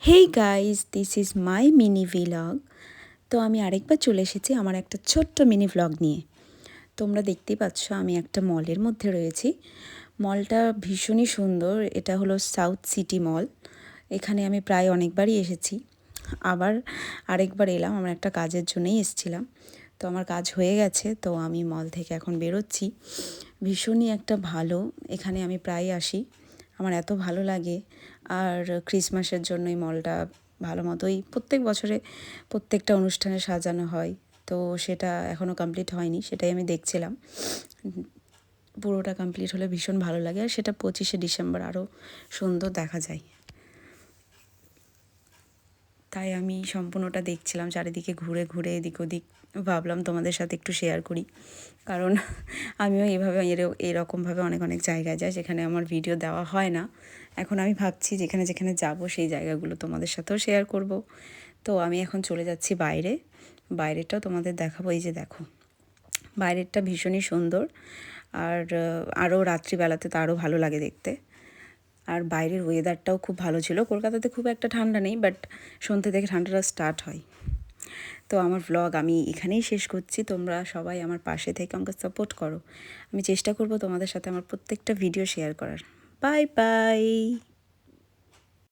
Hey guys, this is my mini vlog. তো আমি আরেকবার চলে এসেছি আমার একটা ছোট্ট মিনি ভ্লগ নিয়ে। তোমরা দেখতেই পাচ্ছ আমি একটা মলের মধ্যে রয়েছি। মলটা ভীষণই সুন্দর। এটা হলো সাউথ সিটি মল। এখানে আমি প্রায় অনেকবারই এসেছি। আবার আরেকবার এলাম, আমার একটা কাজের জন্যই এসেছিলাম। তো আমার কাজ হয়ে গেছে, তো আমি মল থেকে এখন বেরোচ্ছি। ভীষণই একটা ভালো, এখানে আমি প্রায় আসি, আমার এত ভালো লাগে। আর ক্রিসমাসের জন্য এই মলটা ভালো মতোই প্রত্যেক বছরে প্রত্যেকটা অনুষ্ঠানে সাজানো হয়। তো সেটা এখনও কমপ্লিট হয়নি, সেটাই আমি দেখছিলাম। পুরোটা কমপ্লিট হলে ভীষণ ভালো লাগে, আর সেটা 25শে ডিসেম্বর আরও সুন্দর দেখা যায়। তাই আমি সম্পূর্ণটা দেখছিলাম, চারিদিকে ঘুরে ঘুরে এদিক ওদিক। ভাবলাম তোমাদের সাথে একটু শেয়ার করি, কারণ আমিও এভাবে এরকমভাবে অনেক অনেক জায়গায় যাই যেখানে আমার ভিডিও দেওয়া হয় না। এখন আমি ভাবছি যেখানে যেখানে যাব সেই জায়গাগুলো তোমাদের সাথেও শেয়ার করব। তো আমি এখন চলে যাচ্ছি বাইরে, বাইরেটাও তোমাদের দেখাবো। এই যে দেখো, বাইরেরটা ভীষণই সুন্দর, আর আরও রাত্রিবেলাতে তো আরও ভালো লাগে দেখতে। আর বাইরের ওয়েদারটাও খুব ভালো ছিল। কলকাতাতে খুব একটা ঠান্ডা নেই, বাট সন্ধ্যে থেকে ঠান্ডাটা স্টার্ট হয়। তো আমার ভ্লগ আমি এখানেই শেষ করছি। তোমরা সবাই আমার পাশে থেকে আমাকে সাপোর্ট করো। আমি চেষ্টা করব তোমাদের সাথে আমার প্রত্যেকটা ভিডিও শেয়ার করার। Bye bye.